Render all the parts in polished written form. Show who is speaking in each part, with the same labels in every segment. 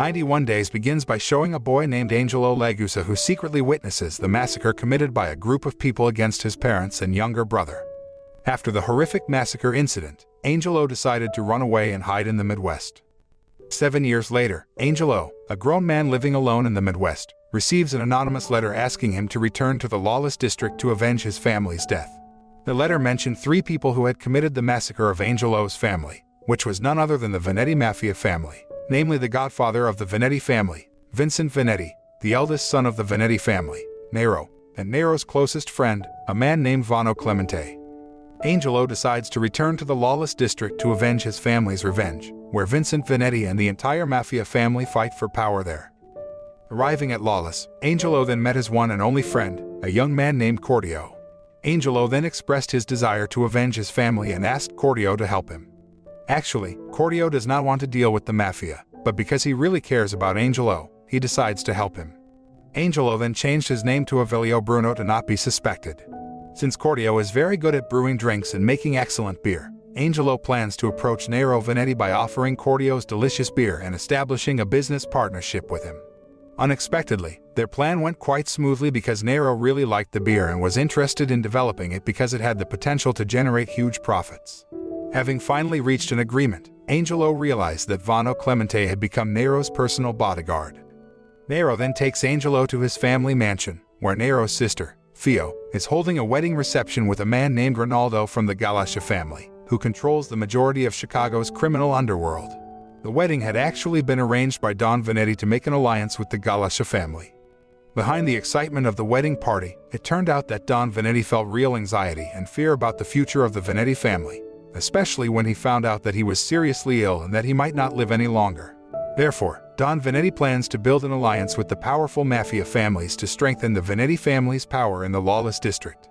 Speaker 1: 91 Days begins by showing a boy named Angelo Lagusa who secretly witnesses the massacre committed by a group of people against his parents and younger brother. After the horrific massacre incident, Angelo decided to run away and hide in the Midwest. 7 years later, Angelo, a grown man living alone in the Midwest, receives an anonymous letter asking him to return to the lawless district to avenge his family's death. The letter mentioned 3 people who had committed the massacre of Angelo's family, which was none other than the Venetti Mafia family, namely the godfather of the Venetti family, Vincent Venetti, the eldest son of the Venetti family, Nero, and Nero's closest friend, a man named Vano Clemente. Angelo decides to return to the lawless district to avenge his family's revenge, where Vincent Venetti and the entire Mafia family fight for power there. Arriving at Lawless, Angelo then met his one and only friend, a young man named Cordio. Angelo then expressed his desire to avenge his family and asked Cordio to help him. Actually, Cordio does not want to deal with the Mafia, but because he really cares about Angelo, he decides to help him. Angelo then changed his name to Avelio Bruno to not be suspected. Since Cordio is very good at brewing drinks and making excellent beer, Angelo plans to approach Nero Venetti by offering Cordio's delicious beer and establishing a business partnership with him. Unexpectedly, their plan went quite smoothly because Nero really liked the beer and was interested in developing it because it had the potential to generate huge profits. Having finally reached an agreement, Angelo realized that Vano Clemente had become Nero's personal bodyguard. Nero then takes Angelo to his family mansion, where Nero's sister, Fio, is holding a wedding reception with a man named Ronaldo from the Galasha family, who controls the majority of Chicago's criminal underworld. The wedding had actually been arranged by Don Venetti to make an alliance with the Galasha family. Behind the excitement of the wedding party, it turned out that Don Venetti felt real anxiety and fear about the future of the Venetti family, especially when he found out that he was seriously ill and that he might not live any longer. Therefore, Don Venetti plans to build an alliance with the powerful Mafia families to strengthen the Venetti family's power in the lawless district.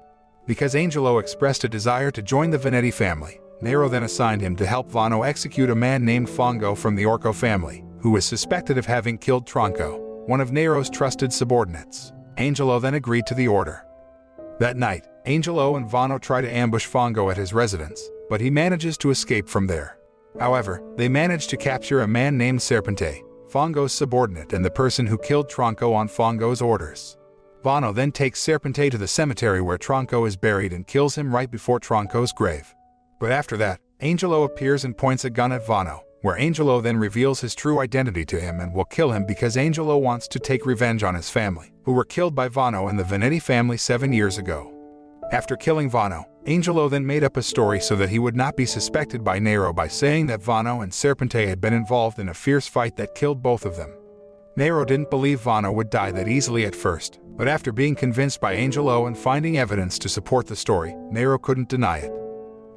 Speaker 1: Because Angelo expressed a desire to join the Venetti family, Nero then assigned him to help Vano execute a man named Fongo from the Orco family, who was suspected of having killed Tronco, one of Nero's trusted subordinates. Angelo then agreed to the order. That night, Angelo and Vano try to ambush Fongo at his residence, but he manages to escape from there. However, they manage to capture a man named Serpente, Fongo's subordinate and the person who killed Tronco on Fongo's orders. Vano then takes Serpente to the cemetery where Tronco is buried and kills him right before Tronco's grave. But after that, Angelo appears and points a gun at Vano, where Angelo then reveals his true identity to him and will kill him because Angelo wants to take revenge on his family, who were killed by Vano and the Venetti family 7 years ago. After killing Vano, Angelo then made up a story so that he would not be suspected by Nero by saying that Vano and Serpente had been involved in a fierce fight that killed both of them. Nero didn't believe Vano would die that easily at first, but after being convinced by Angelo and finding evidence to support the story, Nero couldn't deny it.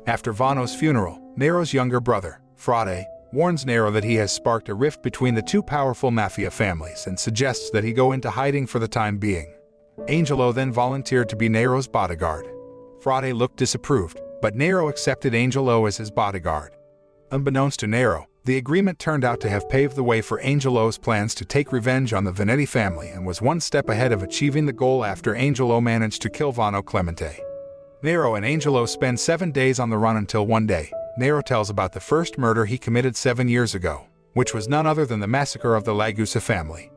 Speaker 1: After Vano's funeral, Nero's younger brother, Frade, warns Nero that he has sparked a rift between the two powerful Mafia families and suggests that he go into hiding for the time being. Angelo then volunteered to be Nero's bodyguard. Frade looked disapproved, but Nero accepted Angelo as his bodyguard. Unbeknownst to Nero, the agreement turned out to have paved the way for Angelo's plans to take revenge on the Venetti family and was one step ahead of achieving the goal after Angelo managed to kill Vano Clemente. Nero and Angelo spend 7 days on the run until one day, Nero tells about the first murder he committed 7 years ago, which was none other than the massacre of the Lagusa family.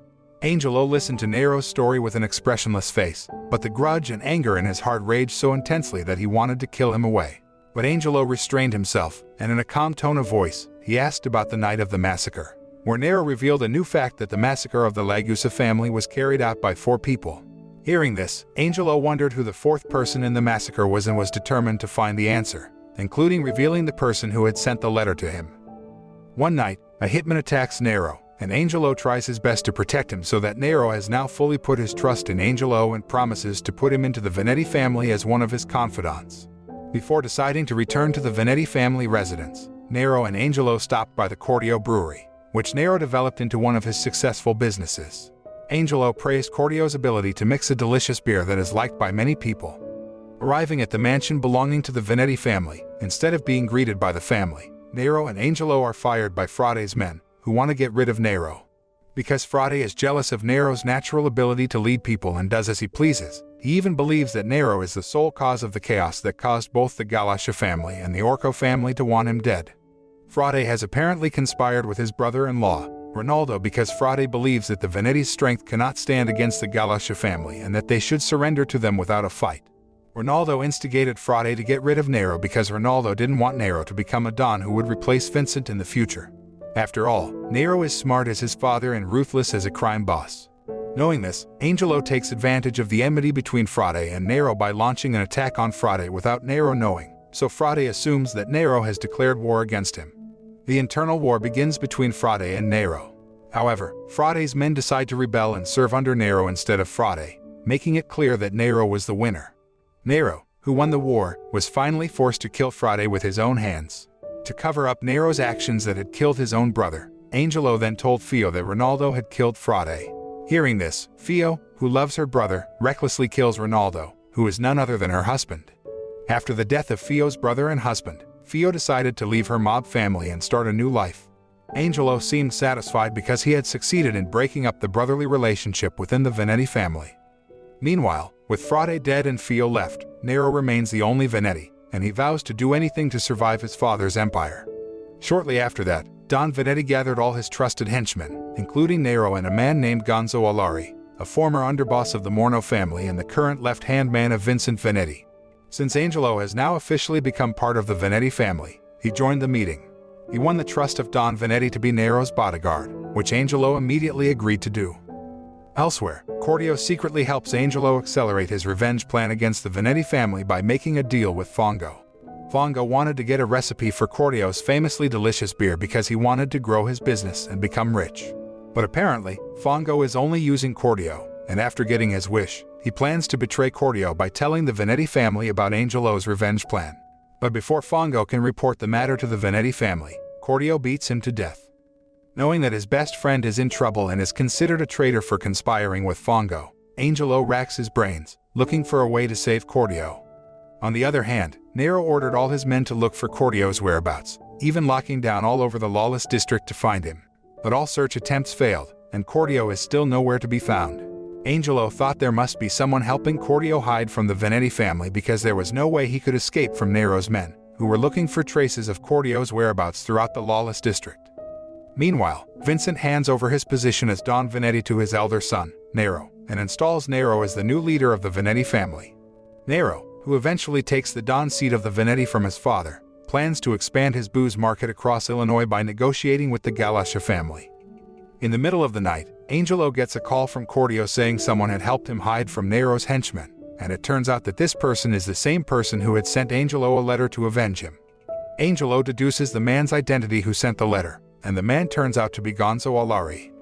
Speaker 1: Angelo listened to Nero's story with an expressionless face, but the grudge and anger in his heart raged so intensely that he wanted to kill him away. But Angelo restrained himself, and in a calm tone of voice, he asked about the night of the massacre, where Nero revealed a new fact that the massacre of the Lagusa family was carried out by 4 people. Hearing this, Angelo wondered who the 4th person in the massacre was and was determined to find the answer, including revealing the person who had sent the letter to him. One night, a hitman attacks Nero, and Angelo tries his best to protect him so that Nero has now fully put his trust in Angelo and promises to put him into the Venetti family as one of his confidants. Before deciding to return to the Venetti family residence, Nero and Angelo stopped by the Cordio brewery, which Nero developed into one of his successful businesses. Angelo praised Cordio's ability to mix a delicious beer that is liked by many people. Arriving at the mansion belonging to the Venetti family, instead of being greeted by the family, Nero and Angelo are fired by Frade's men, who want to get rid of Nero. Because Frade is jealous of Nero's natural ability to lead people and does as he pleases, he even believes that Nero is the sole cause of the chaos that caused both the Galasha family and the Orco family to want him dead. Frade has apparently conspired with his brother-in-law, Ronaldo because Frade believes that the Veneti's strength cannot stand against the Galasha family and that they should surrender to them without a fight. Ronaldo instigated Frade to get rid of Nero because Ronaldo didn't want Nero to become a Don who would replace Vincent in the future. After all, Nero is smart as his father and ruthless as a crime boss. Knowing this, Angelo takes advantage of the enmity between Frade and Nero by launching an attack on Frade without Nero knowing, so Frade assumes that Nero has declared war against him. The internal war begins between Frade and Nero. However, Frade's men decide to rebel and serve under Nero instead of Frade, making it clear that Nero was the winner. Nero, who won the war, was finally forced to kill Frade with his own hands. To cover up Nero's actions that had killed his own brother, Angelo then told Fio that Ronaldo had killed Frade. Hearing this, Fio, who loves her brother, recklessly kills Ronaldo, who is none other than her husband. After the death of Fio's brother and husband, Fio decided to leave her mob family and start a new life. Angelo seemed satisfied because he had succeeded in breaking up the brotherly relationship within the Veneti family. Meanwhile, with Frade dead and Fio left, Nero remains the only Veneti, and he vows to do anything to survive his father's empire. Shortly after that, Don Veneti gathered all his trusted henchmen, including Nero and a man named Gonzo Alari, a former underboss of the Morno family and the current left-hand man of Vincent Veneti. Since Angelo has now officially become part of the Veneti family, he joined the meeting. He won the trust of Don Veneti to be Nero's bodyguard, which Angelo immediately agreed to do. Elsewhere, Cordio secretly helps Angelo accelerate his revenge plan against the Veneti family by making a deal with Fongo. Fongo wanted to get a recipe for Cordio's famously delicious beer because he wanted to grow his business and become rich. But apparently, Fongo is only using Cordio, and after getting his wish, he plans to betray Cordio by telling the Veneti family about Angelo's revenge plan. But before Fongo can report the matter to the Veneti family, Cordio beats him to death. Knowing that his best friend is in trouble and is considered a traitor for conspiring with Fongo, Angelo racks his brains, looking for a way to save Cordio. On the other hand, Nero ordered all his men to look for Cordio's whereabouts, even locking down all over the lawless district to find him. But all search attempts failed, and Cordio is still nowhere to be found. Angelo thought there must be someone helping Cordio hide from the Veneti family because there was no way he could escape from Nero's men, who were looking for traces of Cordio's whereabouts throughout the lawless district. Meanwhile, Vincent hands over his position as Don Veneti to his elder son, Nero, and installs Nero as the new leader of the Veneti family. Nero, who eventually takes the Don seat of the Veneti from his father, plans to expand his booze market across Illinois by negotiating with the Galasha family. In the middle of the night, Angelo gets a call from Cordio saying someone had helped him hide from Nero's henchmen, and it turns out that this person is the same person who had sent Angelo a letter to avenge him. Angelo deduces the man's identity who sent the letter, and the man turns out to be Gonzo Alari.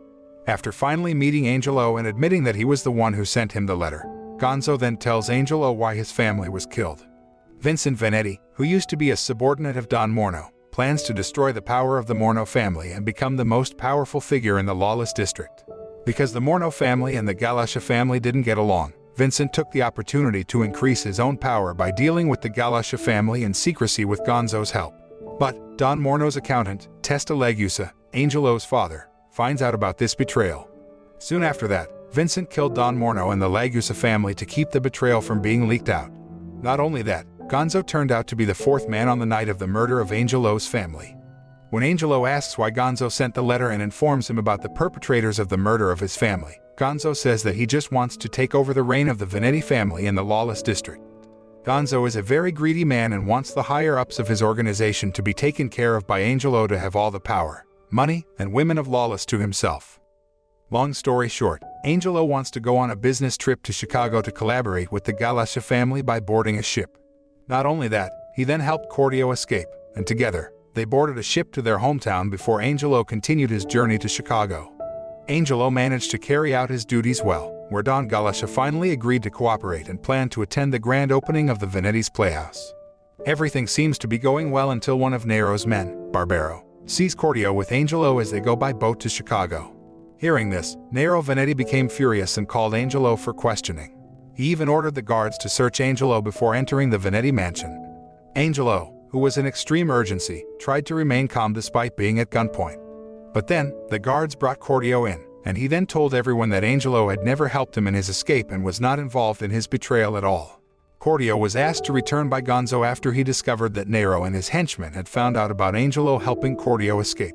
Speaker 1: After finally meeting Angelo and admitting that he was the one who sent him the letter, Gonzo then tells Angelo why his family was killed. Vincent Veneti, who used to be a subordinate of Don Morno, plans to destroy the power of the Morno family and become the most powerful figure in the lawless district. Because the Morno family and the Galasha family didn't get along, Vincent took the opportunity to increase his own power by dealing with the Galasha family in secrecy with Gonzo's help. But Don Morno's accountant, Testa Legusa, Angelo's father, finds out about this betrayal. Soon after that, Vincent killed Don Morno and the Legusa family to keep the betrayal from being leaked out. Not only that, Gonzo turned out to be the fourth man on the night of the murder of Angelo's family. When Angelo asks why Gonzo sent the letter and informs him about the perpetrators of the murder of his family, Gonzo says that he just wants to take over the reign of the Veneti family in the lawless district. Gonzo is a very greedy man and wants the higher-ups of his organization to be taken care of by Angelo to have all the power, money, and women of lawless to himself. Long story short, Angelo wants to go on a business trip to Chicago to collaborate with the Galasha family by boarding a ship. Not only that, he then helped Cordio escape, and together, they boarded a ship to their hometown before Angelo continued his journey to Chicago. Angelo managed to carry out his duties well, where Don Galasha finally agreed to cooperate and planned to attend the grand opening of the Veneti's Playhouse. Everything seems to be going well until one of Nero's men, Barbero, sees Cordio with Angelo as they go by boat to Chicago. Hearing this, Nero Veneti became furious and called Angelo for questioning. He even ordered the guards to search Angelo before entering the Veneti mansion. Angelo, who was in extreme urgency, tried to remain calm despite being at gunpoint. But then, the guards brought Cordio in, and he then told everyone that Angelo had never helped him in his escape and was not involved in his betrayal at all. Cordio was asked to return by Gonzo after he discovered that Nero and his henchmen had found out about Angelo helping Cordio escape.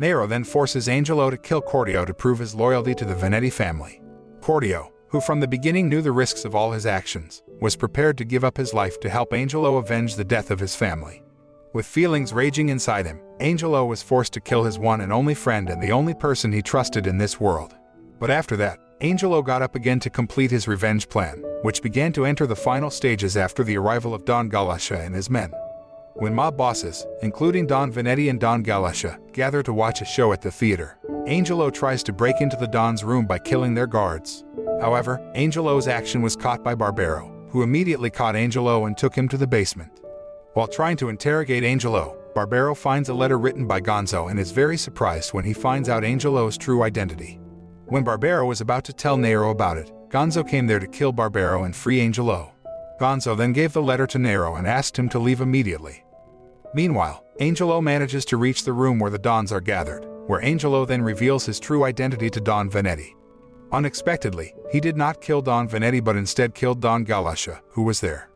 Speaker 1: Nero then forces Angelo to kill Cordio to prove his loyalty to the Venetti family. Cordio, who from the beginning knew the risks of all his actions, was prepared to give up his life to help Angelo avenge the death of his family. With feelings raging inside him, Angelo was forced to kill his one and only friend and the only person he trusted in this world. But after that, Angelo got up again to complete his revenge plan, which began to enter the final stages after the arrival of Don Galasha and his men. When mob bosses, including Don Venetti and Don Galasha, gather to watch a show at the theater, Angelo tries to break into the Don's room by killing their guards. However, Angelo's action was caught by Barbero, who immediately caught Angelo and took him to the basement. While trying to interrogate Angelo, Barbero finds a letter written by Gonzo and is very surprised when he finds out Angelo's true identity. When Barbero was about to tell Nero about it, Gonzo came there to kill Barbero and free Angelo. Gonzo then gave the letter to Nero and asked him to leave immediately. Meanwhile, Angelo manages to reach the room where the Dons are gathered, where Angelo then reveals his true identity to Don Venetti. Unexpectedly, he did not kill Don Venetti but instead killed Don Galasha, who was there.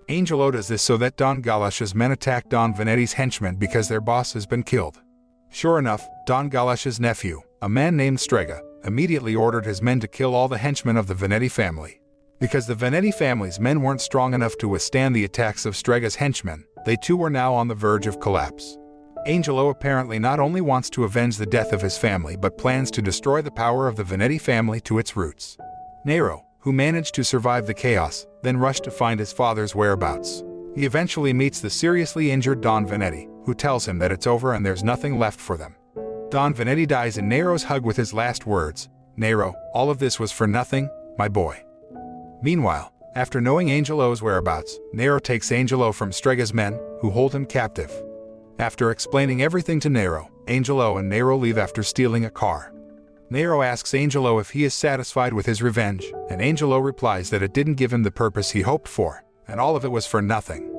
Speaker 1: Angelo does this so that Don Galasha's men attack Don Venetti's henchmen because their boss has been killed. Sure enough, Don Galasha's nephew, a man named Strega, immediately ordered his men to kill all the henchmen of the Venetti family. Because the Venetti family's men weren't strong enough to withstand the attacks of Strega's henchmen, they too were now on the verge of collapse. Angelo apparently not only wants to avenge the death of his family but plans to destroy the power of the Venetti family to its roots. Nero, who managed to survive the chaos, then rushed to find his father's whereabouts. He eventually meets the seriously injured Don Venetti, who tells him that it's over and there's nothing left for them. Don Venetti dies in Nero's hug with his last words, "Nero, all of this was for nothing, my boy." Meanwhile, after knowing Angelo's whereabouts, Nero takes Angelo from Strega's men, who hold him captive. After explaining everything to Nero, Angelo and Nero leave after stealing a car. Nero asks Angelo if he is satisfied with his revenge, and Angelo replies that it didn't give him the purpose he hoped for, and all of it was for nothing.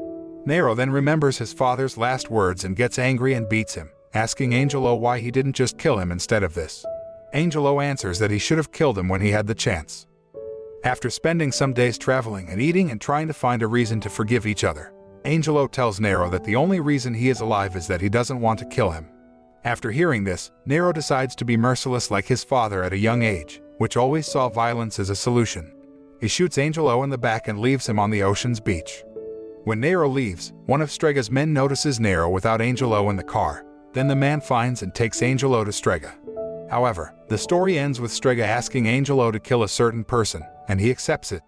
Speaker 1: Nero then remembers his father's last words and gets angry and beats him, asking Angelo why he didn't just kill him instead of this. Angelo answers that he should have killed him when he had the chance. After spending some days traveling and eating and trying to find a reason to forgive each other, Angelo tells Nero that the only reason he is alive is that he doesn't want to kill him. After hearing this, Nero decides to be merciless like his father at a young age, which always saw violence as a solution. He shoots Angelo in the back and leaves him on the ocean's beach. When Nero leaves, one of Strega's men notices Nero without Angelo in the car. Then the man finds and takes Angelo to Strega. However, the story ends with Strega asking Angelo to kill a certain person, and he accepts it.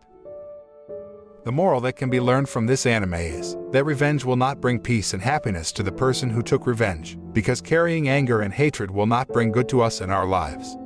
Speaker 1: The moral that can be learned from this anime is that revenge will not bring peace and happiness to the person who took revenge, because carrying anger and hatred will not bring good to us in our lives.